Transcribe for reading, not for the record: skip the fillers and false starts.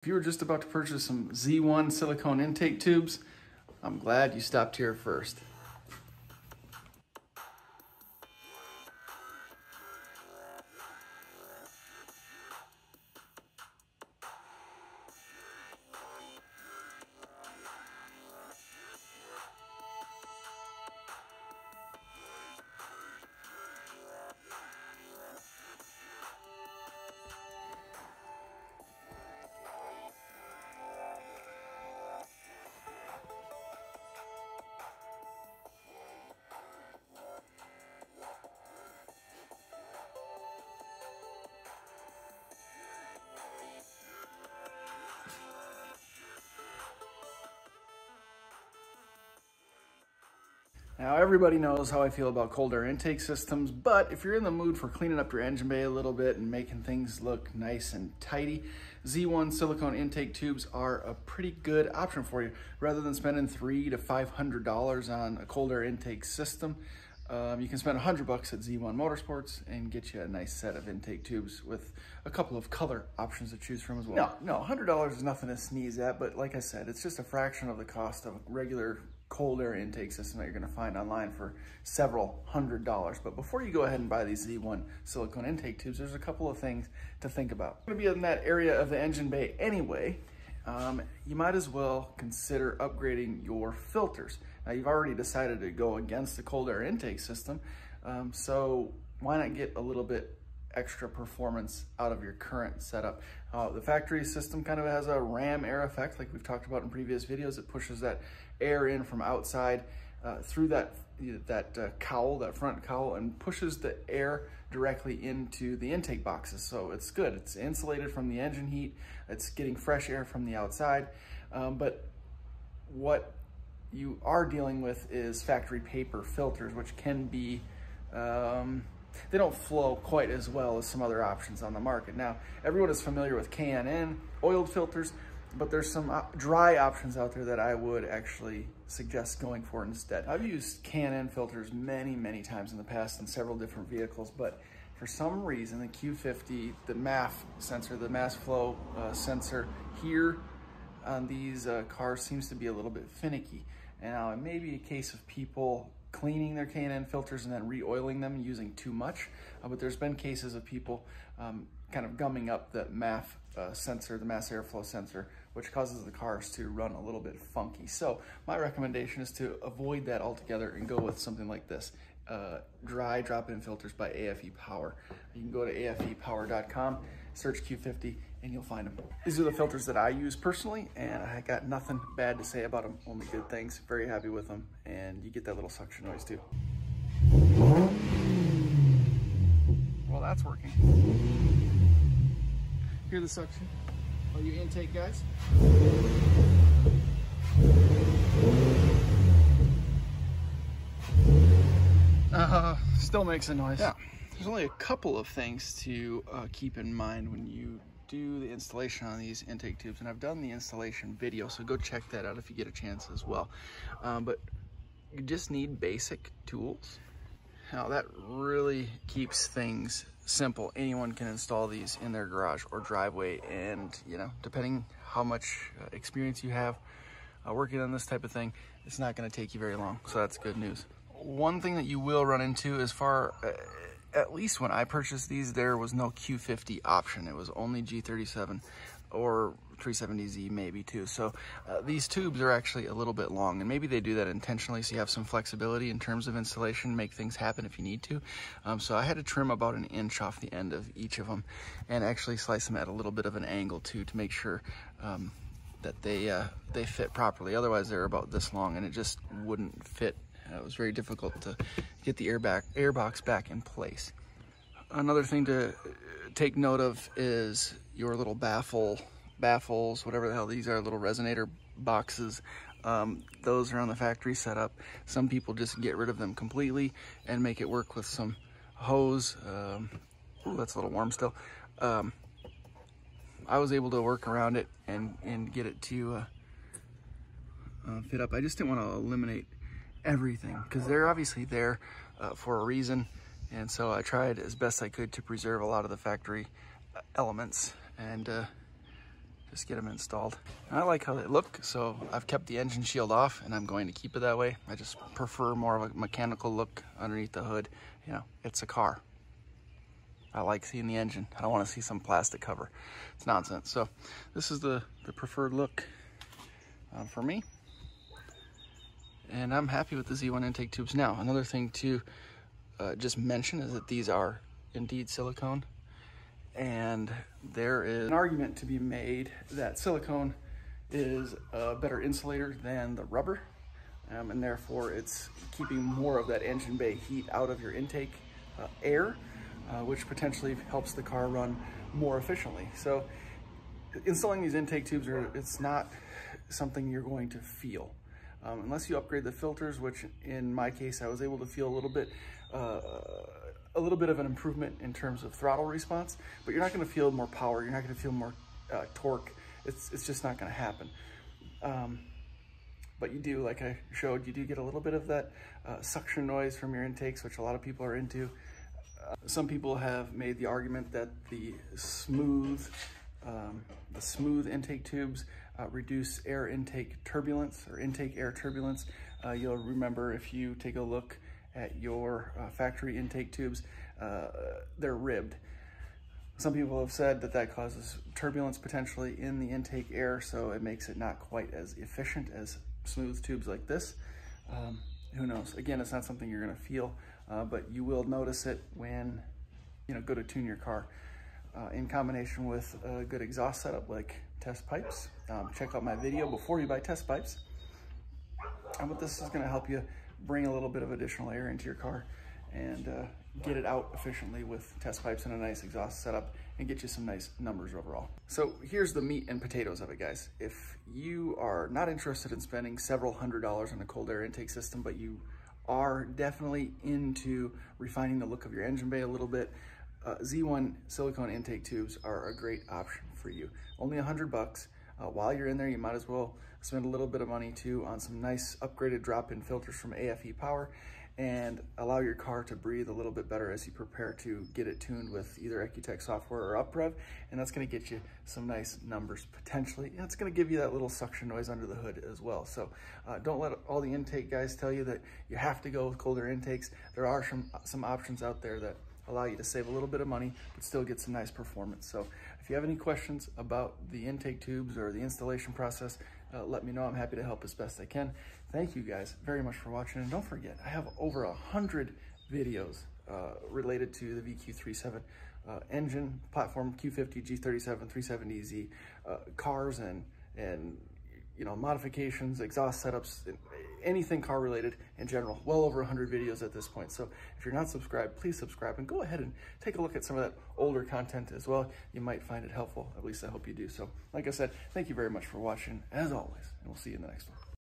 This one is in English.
If you were just about to purchase some Z1 silicone intake tubes, I'm glad you stopped here first. Now, everybody knows how I feel about cold air intake systems, but if you're in the mood for cleaning up your engine bay a little bit and making things look nice and tidy, Z1 silicone intake tubes are a pretty good option for you. Rather than spending $300 to $500 on a cold air intake system, you can spend $100 at Z1 Motorsports and get you a nice set of intake tubes with a couple of color options to choose from as well. No, $100 is nothing to sneeze at, but like I said, it's just a fraction of the cost of a regular cold air intake system that you're going to find online for several $100s. But before you go ahead and buy these Z1 silicone intake tubes, there's a couple of things to think about. You're going to be in that area of the engine bay anyway. You might as well consider upgrading your filters. Now, you've already decided to go against the cold air intake system, so why not get a little bit extra performance out of your current setup? The factory system kind of has a ram air effect, like we've talked about in previous videos. It pushes that air in from outside through that cowl, that front cowl, and pushes the air directly into the intake boxes. So it's good. It's insulated from the engine heat. It's getting fresh air from the outside. But what you are dealing with is factory paper filters, which can be they don't flow quite as well as some other options on the market. Now, everyone is familiar with K&N oiled filters, but there's some dry options out there that I would actually suggest going for instead. I've used K&N filters many times in the past in several different vehicles, but for some reason, the Q50, the MAF sensor, the mass flow sensor here on these cars seems to be a little bit finicky. And now it may be a case of people cleaning their K&N filters and then re-oiling them using too much, but there's been cases of people kind of gumming up the MAF sensor, the mass airflow sensor, which causes the cars to run a little bit funky. So my recommendation is to avoid that altogether and go with something like this, dry drop-in filters by AFE Power. You can go to afepower.com, search Q50, and you'll find them. These are the filters that I use personally, and I got nothing bad to say about them, only good things. Very happy with them, and you get that little suction noise too. Well, that's working. Hear the suction? All you intake guys? Still makes a noise. Yeah. There's only a couple of things to keep in mind when you do the installation on these intake tubes, and I've done the installation video, so go check that out if you get a chance as well. But you just need basic tools. Now, that really keeps things simple. Anyone can install these in their garage or driveway, and you know, depending how much experience you have working on this type of thing, it's not going to take you very long, so that's good news. One thing that you will run into, as far at least when I purchased these, there was no Q50 option. It was only G37 or 370Z maybe too. So these tubes are actually a little bit long, and maybe they do that intentionally so you have some flexibility in terms of installation, make things happen if you need to. So I had to trim about an inch off the end of each of them and actually slice them at a little bit of an angle too, to make sure that they fit properly. Otherwise they're about this long and it just wouldn't fit. It was very difficult to get the air box back in place. Another thing to take note of is your little baffles, whatever the hell these are, little resonator boxes. Those are on the factory setup. Some people just get rid of them completely and make it work with some hose. Ooh, that's a little warm still. I was able to work around it and get it to fit up. I just didn't want to eliminate everything because they're obviously there for a reason, and so I tried as best I could to preserve a lot of the factory elements, and just get them installed. And I like how they look, so I've kept the engine shield off and I'm going to keep it that way. I just prefer more of a mechanical look underneath the hood. You know, it's a car. I like seeing the engine. I don't want to see some plastic cover. It's nonsense. So this is the preferred look for me. And I'm happy with the Z1 intake tubes. Now, another thing to just mention is that these are indeed silicone. And there is an argument to be made that silicone is a better insulator than the rubber. And therefore it's keeping more of that engine bay heat out of your intake air, which potentially helps the car run more efficiently. So installing these intake tubes, it's not something you're going to feel. Unless you upgrade the filters, which in my case, I was able to feel a little bit of an improvement in terms of throttle response, but you're not gonna feel more power, you're not gonna feel more torque. It's just not gonna happen. But you do, like I showed, you do get a little bit of that suction noise from your intakes, which a lot of people are into. Some people have made the argument that the smooth intake tubes reduce air intake turbulence or intake air turbulence. You'll remember if you take a look at your factory intake tubes, they're ribbed. Some people have said that that causes turbulence potentially in the intake air, so it makes it not quite as efficient as smooth tubes like this. Who knows? Again, it's not something you're gonna feel, but you will notice it when you go to tune your car. In combination with a good exhaust setup like test pipes. Check out my video before you buy test pipes. But this is gonna help you bring a little bit of additional air into your car and get it out efficiently with test pipes and a nice exhaust setup and get you some nice numbers overall. So here's the meat and potatoes of it, guys. If you are not interested in spending several $100s on a cold air intake system, but you are definitely into refining the look of your engine bay a little bit, Z1 silicone intake tubes are a great option for you. Only $100. While you're in there, you might as well spend a little bit of money too on some nice upgraded drop-in filters from AFE Power and allow your car to breathe a little bit better as you prepare to get it tuned with either EcuTech software or UpRev, and that's going to get you some nice numbers potentially. And it's going to give you that little suction noise under the hood as well. So don't let all the intake guys tell you that you have to go with colder intakes. There are some options out there that allow you to save a little bit of money but still get some nice performance. So if you have any questions about the intake tubes or the installation process, let me know. I'm happy to help as best I can. Thank you guys very much for watching, and don't forget, I have over 100 videos related to the VQ37 engine platform, Q50 G37, 370Z, cars and modifications, exhaust setups, anything car related in general. Well over 100 videos at this point. So if you're not subscribed, please subscribe and go ahead and take a look at some of that older content as well. You might find it helpful. At least I hope you do. So like I said, thank you very much for watching as always, and we'll see you in the next one.